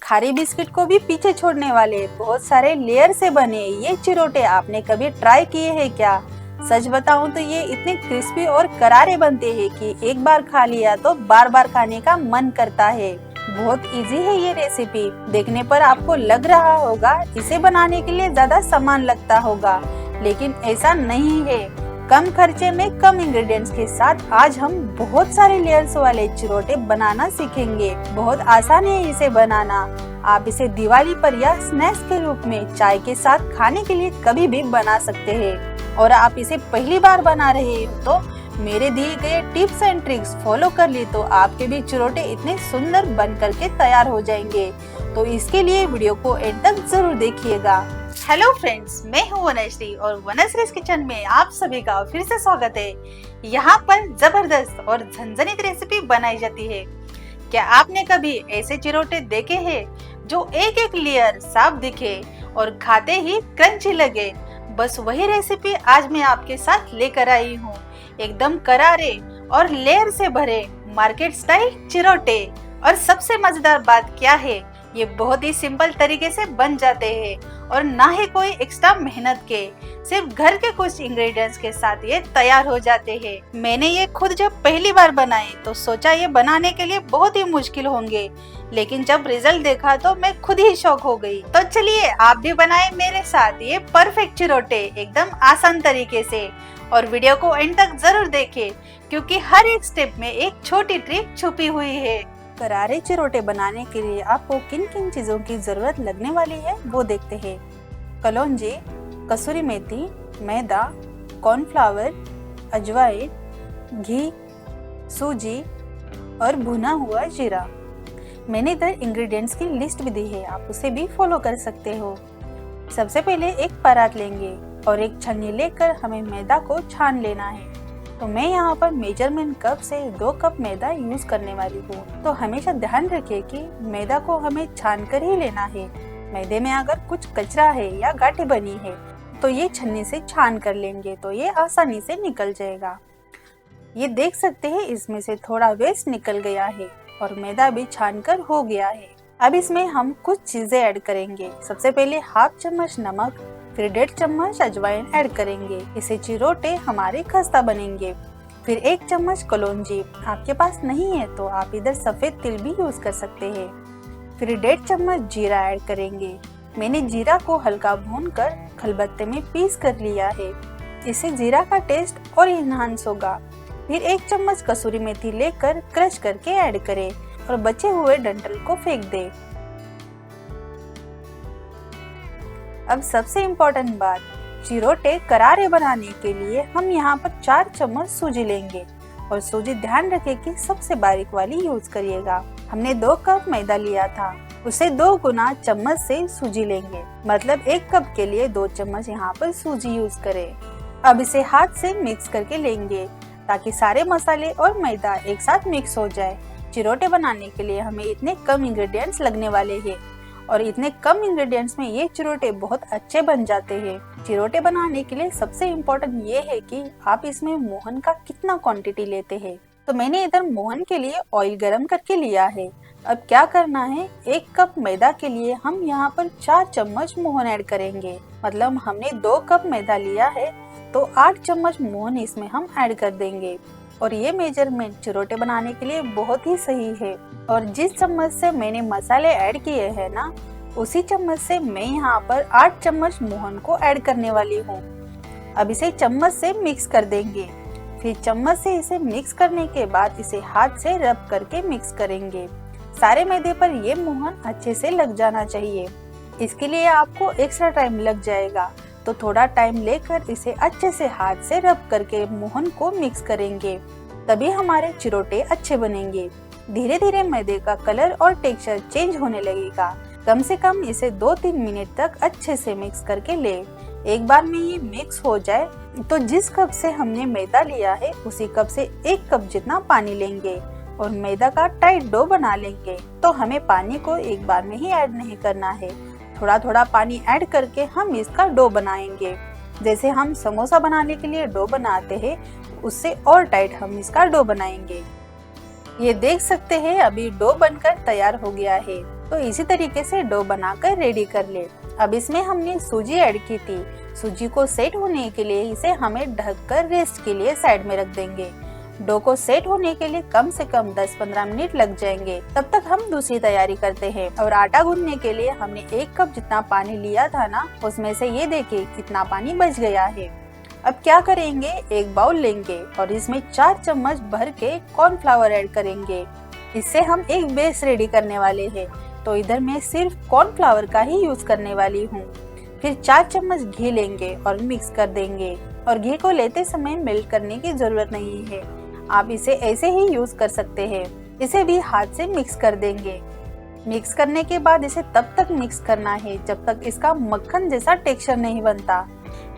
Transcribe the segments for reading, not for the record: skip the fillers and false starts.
खारी biscuit को भी पीछे छोड़ने वाले बहुत सारे लेयर से बने ये चिरोटे आपने कभी ट्राई किए हैं क्या? सच बताऊं तो ये इतने क्रिस्पी और करारे बनते हैं कि एक बार खा लिया तो बार बार खाने का मन करता है। बहुत इजी है ये रेसिपी। देखने पर आपको लग रहा होगा इसे बनाने के लिए ज्यादा सामान लगता होगा, लेकिन ऐसा नहीं है। कम खर्चे में कम इंग्रेडिएंट्स के साथ आज हम बहुत सारे लेयर्स वाले चिरोटे बनाना सीखेंगे। बहुत आसान है इसे बनाना। आप इसे दिवाली पर या स्नैक्स के रूप में चाय के साथ खाने के लिए कभी भी बना सकते हैं। और आप इसे पहली बार बना रहे हो तो मेरे दिए गए टिप्स एंड ट्रिक्स फॉलो कर ली तो आपके भी चिरोटे इतने सुंदर बन करके तैयार हो जाएंगे। तो इसके लिए वीडियो को एंड तक जरूर देखिएगा। हेलो फ्रेंड्स, मैं हूँ वनश्री और वनश्रीज किचन में आप सभी का फिर से स्वागत है। यहाँ पर जबरदस्त और झनझनीत रेसिपी बनाई जाती है। क्या आपने कभी ऐसे चिरोटे देखे हैं जो एक एक लेयर साफ दिखे और खाते ही क्रंची लगे? बस वही रेसिपी आज मैं आपके साथ लेकर आई हूँ। एकदम करारे और लेयर से भरे मार्केट स्टाइल चिरोटे। और सबसे मजेदार बात क्या है, ये बहुत ही सिंपल तरीके से बन जाते हैं और ना ही कोई एक्स्ट्रा मेहनत के, सिर्फ घर के कुछ इंग्रेडिएंट्स के साथ ये तैयार हो जाते हैं। मैंने ये खुद जब पहली बार बनाए तो सोचा ये बनाने के लिए बहुत ही मुश्किल होंगे, लेकिन जब रिजल्ट देखा तो मैं खुद ही शॉक हो गई। तो चलिए आप भी बनाए मेरे साथ ये परफेक्ट चिरोटे एकदम आसान तरीके से। और वीडियो को एंड तक जरूर देखें क्योंकि हर एक स्टेप में एक छोटी ट्रिक छुपी हुई है। करारे चिरोटे बनाने के लिए आपको किन किन चीजों की जरूरत लगने वाली है वो देखते हैं। कलौंजी, कसूरी मेथी, मैदा, कॉर्नफ्लावर, अजवाइन, घी, सूजी और भुना हुआ जीरा। मैंने इधर इंग्रेडिएंट्स की लिस्ट भी दी है, आप उसे भी फॉलो कर सकते हो। सबसे पहले एक परात लेंगे और एक छन्नी लेकर हमें मैदा को छान लेना है। तो मैं यहाँ पर मेजरमेंट कप से 2 कप मैदा यूज करने वाली हूँ। तो हमेशा ध्यान रखें कि मैदा को हमें छान कर ही लेना है। मैदे में अगर कुछ कचरा है या गांठें बनी है तो ये छन्नी से छान कर लेंगे तो ये आसानी से निकल जाएगा। ये देख सकते हैं इसमें से थोड़ा वेस्ट निकल गया है और मैदा भी छान कर हो गया है। अब इसमें हम कुछ चीजें ऐड करेंगे। सबसे पहले हाफ चम्मच नमक, फिर 1.5 चम्मच अजवाइन ऐड करेंगे। इसे चिरोटे हमारे खस्ता बनेंगे। फिर 1 चम्मच कलौंजी, आपके पास नहीं है तो आप इधर सफेद तिल भी यूज कर सकते हैं। फिर 1.5 चम्मच जीरा ऐड करेंगे। मैंने जीरा को हल्का भूनकर खलबत्ते में पीस कर लिया है, इससे जीरा का टेस्ट और इनहांस होगा। फिर 1 चम्मच कसूरी मेथी लेकर क्रश करके ऐड करें और बचे हुए डंठल को फेंक दें। अब सबसे इम्पोर्टेंट बात, चिरोटे करारे बनाने के लिए हम यहाँ पर 4 चम्मच सूजी लेंगे और सूजी ध्यान रखें कि सबसे बारीक वाली यूज करिएगा। हमने 2 कप मैदा लिया था, उसे 2 गुना चम्मच से सूजी लेंगे, मतलब 1 कप के लिए 2 चम्मच यहाँ पर सूजी यूज करें। अब इसे हाथ से मिक्स करके लेंगे ताकि सारे मसाले और मैदा एक साथ मिक्स हो जाए। चिरोटे बनाने के लिए हमें इतने कम इंग्रेडिएंट्स लगने वाले हैं और इतने कम इंग्रेडिएंट्स में ये चिरोटे बहुत अच्छे बन जाते हैं। चिरोटे बनाने के लिए सबसे इम्पोर्टेंट ये है कि आप इसमें मोहन का कितना क्वांटिटी लेते हैं। तो मैंने इधर मोहन के लिए ऑयल गरम करके लिया है। अब क्या करना है, 1 कप मैदा के लिए हम यहाँ पर 4 चम्मच मोहन ऐड करेंगे। मतलब हमने 2 कप मैदा लिया है तो 8 चम्मच मोहन इसमें हम ऐड कर देंगे। और ये मेजरमेंट चिरोटे बनाने के लिए बहुत ही सही है। और जिस चम्मच से मैंने मसाले ऐड किए हैं ना, उसी चम्मच से मैं यहाँ पर 8 चम्मच मोहन को ऐड करने वाली हूँ। अब इसे चम्मच से मिक्स कर देंगे। फिर चम्मच से इसे मिक्स करने के बाद इसे हाथ से रब करके मिक्स करेंगे। सारे मैदे पर ये मोहन अच्छे से लग जाना चाहिए। इसके लिए आपको एक्स्ट्रा टाइम लग जाएगा, तो थोड़ा टाइम लेकर इसे अच्छे से हाथ से रब करके मोहन को मिक्स करेंगे, तभी हमारे चिरोटे अच्छे बनेंगे। धीरे धीरे मैदे का कलर और टेक्सचर चेंज होने लगेगा। कम से कम इसे 2-3 मिनट तक अच्छे से मिक्स करके ले। एक बार में ये मिक्स हो जाए तो जिस कप से हमने मैदा लिया है उसी कप से 1 कप जितना पानी लेंगे और मैदा का टाइट डो बना लेंगे। तो हमें पानी को एक बार में ही ऐड नहीं करना है, थोड़ा थोड़ा पानी ऐड करके हम इसका डो बनाएंगे। जैसे हम समोसा बनाने के लिए डो बनाते हैं उससे और टाइट हम इसका डो बनाएंगे। ये देख सकते हैं अभी डो बनकर तैयार हो गया है। तो इसी तरीके से डो बनाकर रेडी कर ले। अब इसमें हमने सूजी ऐड की थी। सूजी को सेट होने के लिए इसे हमें ढककर रेस्ट के लिए साइड में रख देंगे। डो को सेट होने के लिए कम से कम 10-15 मिनट लग जाएंगे। तब तक हम दूसरी तैयारी करते हैं। और आटा गूंदने के लिए हमने 1 कप जितना पानी लिया था ना, उसमें से ये देखिए कितना पानी बच गया है। अब क्या करेंगे, एक बाउल लेंगे और इसमें 4 चम्मच भर के कॉर्नफ्लावर ऐड करेंगे। इससे हम एक बेस रेडी करने वाले हैं। तो इधर मैं सिर्फ कॉर्नफ्लावर का ही यूज करने वाली हूँ। फिर 4 चम्मच घी लेंगे और मिक्स कर देंगे। और घी को लेते समय मेल्ट करने की जरूरत नहीं है, आप इसे ऐसे ही यूज कर सकते हैं। इसे भी हाथ से मिक्स कर देंगे। मिक्स करने के बाद इसे तब तक मिक्स करना है जब तक इसका मक्खन जैसा टेक्सचर नहीं बनता।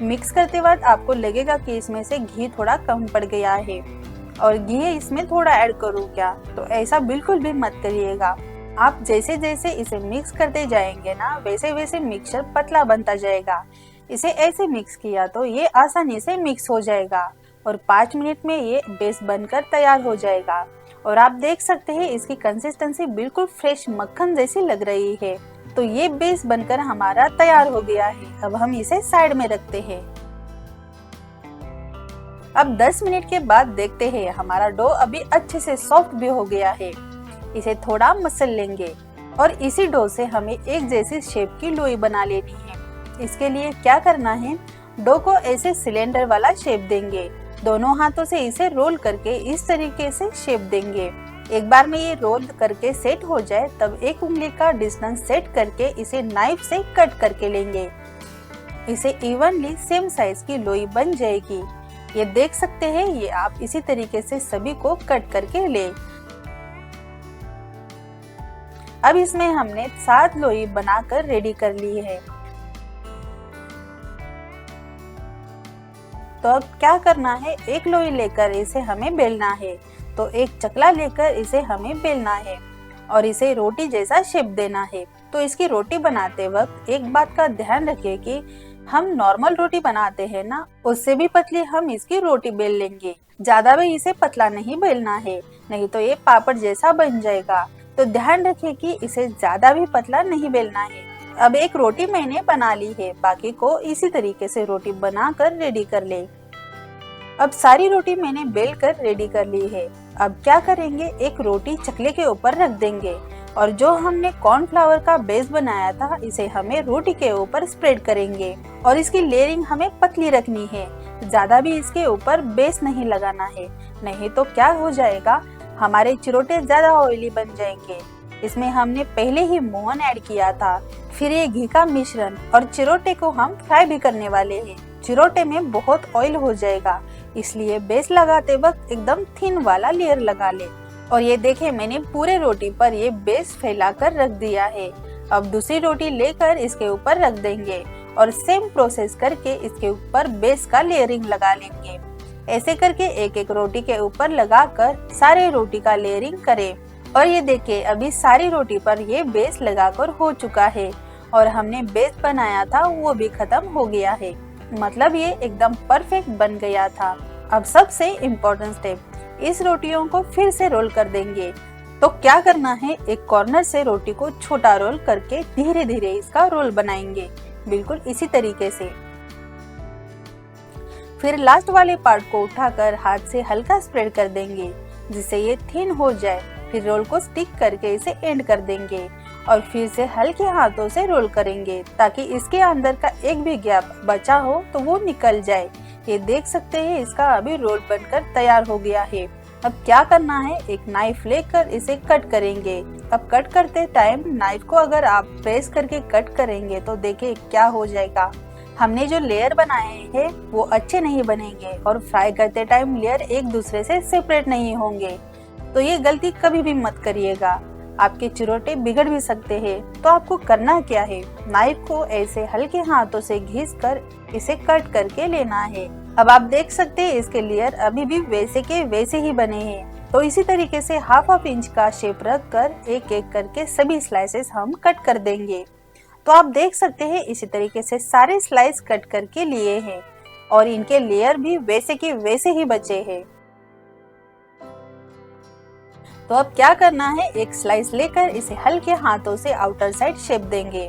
मिक्स करते वक्त आपको लगेगा कि इसमें से घी थोड़ा कम पड़ गया है और घी इसमें थोड़ा ऐड करूँ क्या, तो ऐसा बिल्कुल भी मत करिएगा। आप जैसे जैसे इसे मिक्स करते जाएंगे ना, वैसे वैसे मिक्सचर पतला बनता जाएगा। इसे ऐसे मिक्स किया तो ये आसानी से मिक्स हो जाएगा और 5 मिनट में ये बेस बनकर तैयार हो जाएगा। और आप देख सकते हैं इसकी कंसिस्टेंसी बिल्कुल फ्रेश मक्खन जैसी लग रही है। तो ये बेस बनकर हमारा तैयार हो गया है। अब हम इसे साइड में रखते हैं। अब 10 मिनट के बाद देखते हैं हमारा डो अभी अच्छे से सॉफ्ट भी हो गया है। इसे थोड़ा मसल लेंगे और इसी डो से हमें एक जैसी शेप की लोई बना लेनी है। इसके लिए क्या करना है, डो को ऐसे सिलेंडर वाला शेप देंगे। दोनों हाथों से इसे रोल करके इस तरीके से शेप देंगे। एक बार में ये रोल करके सेट हो जाए तब एक उंगली का डिस्टेंस सेट करके इसे नाइफ से कट करके लेंगे। इसे इवनली सेम साइज की लोई बन जाएगी। ये देख सकते हैं, ये आप इसी तरीके से सभी को कट करके ले। अब इसमें हमने 7 लोई बनाकर रेडी कर ली है। तो अब क्या करना है, एक लोई लेकर इसे हमें बेलना है। तो एक चकला लेकर इसे हमें बेलना है और इसे रोटी जैसा शेप देना है। तो इसकी रोटी बनाते वक्त एक बात का ध्यान रखिए कि हम नॉर्मल रोटी बनाते हैं ना, उससे भी पतली हम इसकी रोटी बेल लेंगे। ज्यादा भी इसे पतला नहीं बेलना है, नहीं तो ये पापड़ जैसा बन जाएगा। तो ध्यान रखिए कि इसे ज्यादा भी पतला नहीं बेलना है। अब एक रोटी मैंने बना ली है, बाकी को इसी तरीके से रोटी बनाकर रेडी कर ले। अब सारी रोटी मैंने बेल कर रेडी कर ली है। अब क्या करेंगे, एक रोटी चकले के ऊपर रख देंगे और जो हमने कॉर्नफ्लावर का बेस बनाया था इसे हमें रोटी के ऊपर स्प्रेड करेंगे। और इसकी लेयरिंग हमें पतली रखनी है, ज्यादा भी इसके ऊपर बेस नहीं लगाना है, नहीं तो क्या हो जाएगा, हमारे चिरोटे ज्यादा ऑयली बन जाएंगे। इसमें हमने पहले ही मोहन ऐड किया था, फिर ये घी का मिश्रण और चिरोटे को हम फ्राई भी करने वाले हैं। चिरोटे में बहुत ऑयल हो जाएगा, इसलिए बेस लगाते वक्त एकदम थिन वाला लेयर लगा ले। और ये देखे, मैंने पूरे रोटी पर ये बेस फैलाकर रख दिया है। अब दूसरी रोटी लेकर इसके ऊपर रख देंगे और सेम प्रोसेस करके इसके ऊपर बेस का लेयरिंग लगा लेंगे। ऐसे करके एक एक रोटी के ऊपर लगाकर सारे रोटी का लेयरिंग करें। और ये देखिए, अभी सारी रोटी पर ये बेस लगाकर हो चुका है और हमने बेस बनाया था वो भी खत्म हो गया है। मतलब ये एकदम परफेक्ट बन गया था। अब सबसे इम्पोर्टेंट स्टेप, इस रोटियों को फिर से रोल कर देंगे। तो क्या करना है, एक कॉर्नर से रोटी को छोटा रोल करके धीरे धीरे इसका रोल बनाएंगे, बिल्कुल इसी तरीके से। फिर लास्ट वाले पार्ट को उठाकर हाथ से हल्का स्प्रेड कर देंगे जिससे ये थिन हो जाए। फिर रोल को स्टिक करके इसे एंड कर देंगे और फिर से हल्के हाथों से रोल करेंगे ताकि इसके अंदर का एक भी गैप बचा हो तो वो निकल जाए। ये देख सकते हैं, इसका अभी रोल बनकर तैयार हो गया है। अब क्या करना है, एक नाइफ लेकर इसे कट करेंगे। अब कट करते टाइम नाइफ को अगर आप प्रेस करके कट करेंगे तो देखिए क्या हो जाएगा, हमने जो लेयर बनाए हैं वो अच्छे नहीं बनेंगे और फ्राई करते टाइम लेयर एक दूसरे से सेपरेट नहीं होंगे। तो ये गलती कभी भी मत करिएगा, आपके चिरोटे बिगड़ भी सकते हैं। तो आपको करना क्या है, नाइफ को ऐसे हल्के हाथों से घिसकर इसे कट करके लेना है। अब आप देख सकते हैं इसके लेयर अभी भी वैसे के वैसे ही बने हैं। तो इसी तरीके से हाफ इंच का शेप रख कर एक एक करके सभी स्लाइसेस हम कट कर देंगे। तो आप देख सकते हैं इसी तरीके से सारे स्लाइस कट करके लिए हैं और इनके लेयर भी वैसे के वैसे ही बचे हैं। तो अब क्या करना है, एक स्लाइस लेकर इसे हल्के हाथों से आउटर साइड शेप देंगे।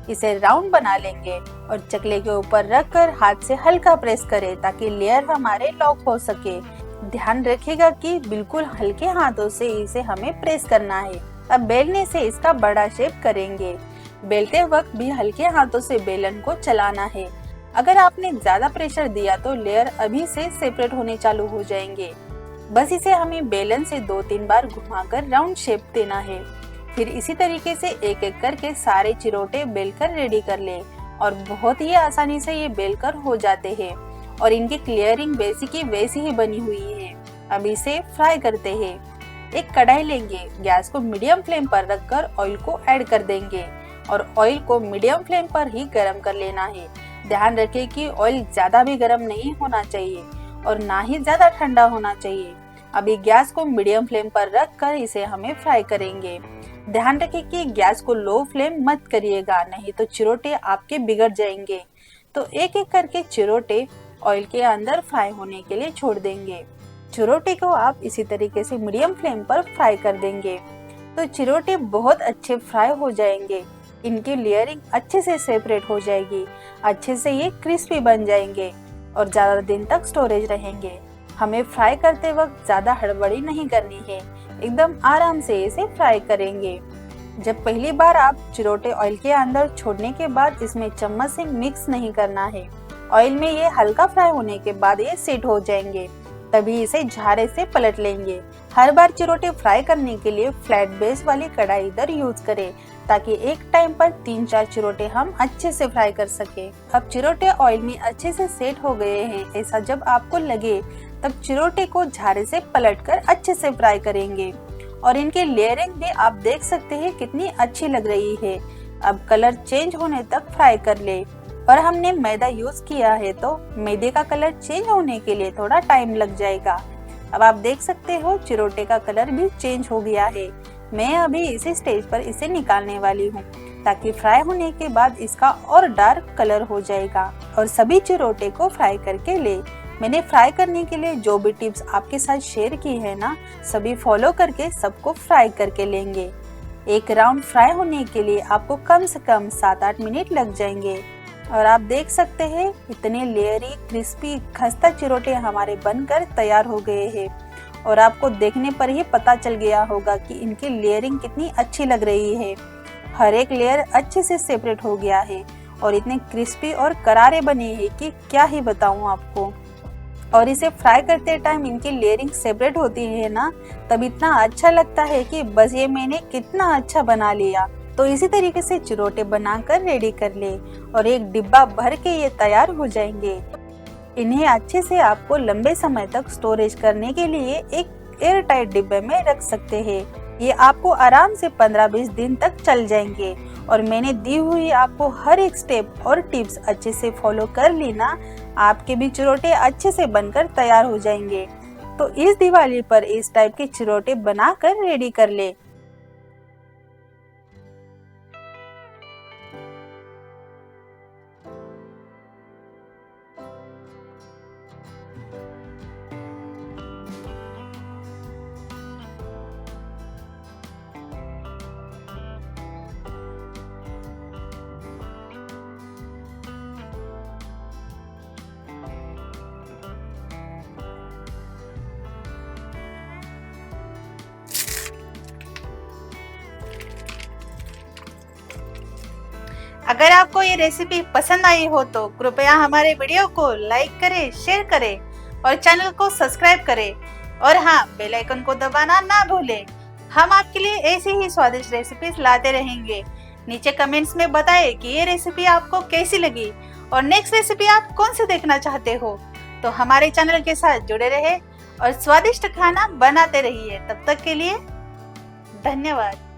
इसे राउंड बना लेंगे और चकले के ऊपर रखकर हाथ से हल्का प्रेस करें ताकि लेयर हमारे लॉक हो सके। ध्यान रखिएगा कि बिल्कुल हल्के हाथों से इसे हमें प्रेस करना है। अब बेलने से इसका बड़ा शेप करेंगे। बेलते वक्त भी हल्के हाथों से बेलन को चलाना है। अगर आपने ज्यादा प्रेशर दिया तो लेयर अभी से सेपरेट होने चालू हो जाएंगे। बस इसे हमें बेलन से 2-3 बार घुमाकर राउंड शेप देना है। फिर इसी तरीके से एक एक करके सारे चिरोटे बेलकर रेडी कर ले और बहुत ही आसानी से ये बेलकर हो जाते हैं और इनकी क्लियरिंग वैसी की वैसी ही बनी हुई है। अब इसे फ्राई करते हैं। एक कढ़ाई लेंगे, गैस को मीडियम फ्लेम पर रखकर ऑयल को ऐड कर देंगे और ऑयल को मीडियम फ्लेम पर ही गरम कर लेना है। ध्यान रखें कि ऑयल ज्यादा भी गरम नहीं होना चाहिए और ना ही ज्यादा ठंडा होना चाहिए। अभी गैस को मीडियम फ्लेम पर रखकर इसे हमें फ्राई करेंगे। ध्यान रखें कि गैस को लो फ्लेम मत करिएगा, नहीं तो चिरोटे आपके बिगड़ जाएंगे। तो एक एक करके चिरोटे ऑयल के अंदर फ्राई होने के लिए छोड़ देंगे। चिरोटे को आप इसी तरीके से मीडियम फ्लेम पर फ्राई कर देंगे तो चिरोटे बहुत अच्छे फ्राई हो जाएंगे। इनकी लेयरिंग अच्छे से सेपरेट हो जाएगी, अच्छे से ये क्रिस्पी बन जाएंगे और ज्यादा दिन तक स्टोरेज रहेंगे। हमें फ्राई करते वक्त ज्यादा हड़बड़ी नहीं करनी है, एकदम आराम से इसे फ्राई करेंगे। जब पहली बार आप चिरोटे ऑयल के अंदर छोड़ने के बाद इसमें चम्मच से मिक्स नहीं करना है। ऑयल में ये हल्का फ्राई होने के बाद ये सेट हो जाएंगे, तभी इसे झारे से पलट लेंगे। हर बार चिरोटे फ्राई करने के लिए फ्लैट बेस वाली कढ़ाई इधर यूज करें ताकि एक टाइम पर 3-4 चिरोटे हम अच्छे से फ्राई कर सके। अब चिरोटे ऑयल में अच्छे से सेट हो गए हैं, ऐसा जब आपको लगे तब चिरोटे को झारे से पलटकर अच्छे से फ्राई करेंगे और इनकी लेयरिंग भी आप देख सकते हैं कितनी अच्छी लग रही है। अब कलर चेंज होने तक फ्राई कर ले और हमने मैदा यूज किया है तो मैदे का कलर चेंज होने के लिए थोड़ा टाइम लग जाएगा। अब आप देख सकते हो चिरोटे का कलर भी चेंज हो गया है। मैं अभी इसी स्टेज पर इसे निकालने वाली हूँ ताकि फ्राई होने के बाद इसका और डार्क कलर हो जाएगा। और सभी चिरोटे को फ्राई करके ले। मैंने फ्राई करने के लिए जो भी टिप्स आपके साथ शेयर की है ना, सभी फॉलो करके सबको फ्राई करके लेंगे। एक राउंड फ्राई होने के लिए आपको कम से कम 7-8 मिनट लग जाएंगे। और आप देख सकते हैं इतने लेयरी क्रिस्पी खस्ता चिरोटे हमारे बनकर तैयार हो गए हैं और आपको देखने पर ही पता चल गया होगा कि इनकी लेयरिंग कितनी अच्छी लग रही है। हर एक लेयर अच्छे से सेपरेट हो गया है और इतने क्रिस्पी और करारे बने हैं कि क्या ही बताऊं आपको। और इसे फ्राई करते टाइम इनकी लेयरिंग सेपरेट होती है ना, तब इतना अच्छा लगता है कि बस ये मैंने कितना अच्छा बना लिया। तो इसी तरीके से चिरोटे बनाकर रेडी कर ले और एक डिब्बा भर के ये तैयार हो जाएंगे। इन्हें अच्छे से आपको लंबे समय तक स्टोरेज करने के लिए एक एयर टाइट डिब्बे में रख सकते हैं। ये आपको आराम से 15-20 दिन तक चल जाएंगे और मैंने दी हुई आपको हर एक स्टेप और टिप्स अच्छे से फॉलो कर ली ना, आपके भी चिरोटे अच्छे से बनकर तैयार हो जाएंगे। तो इस दिवाली पर इस टाइप के चिरोटे बनाकर रेडी कर ले। अगर आपको ये रेसिपी पसंद आई हो तो कृपया हमारे वीडियो को लाइक करें, शेयर करें और चैनल को सब्सक्राइब करें। और हाँ, बेल आइकन को दबाना ना भूलें। हम आपके लिए ऐसी ही स्वादिष्ट रेसिपीज लाते रहेंगे। नीचे कमेंट्स में बताएं कि ये रेसिपी आपको कैसी लगी और नेक्स्ट रेसिपी आप कौन सी देखना चाहते हो। तो हमारे चैनल के साथ जुड़े रहे और स्वादिष्ट खाना बनाते रहिए। तब तक के लिए धन्यवाद।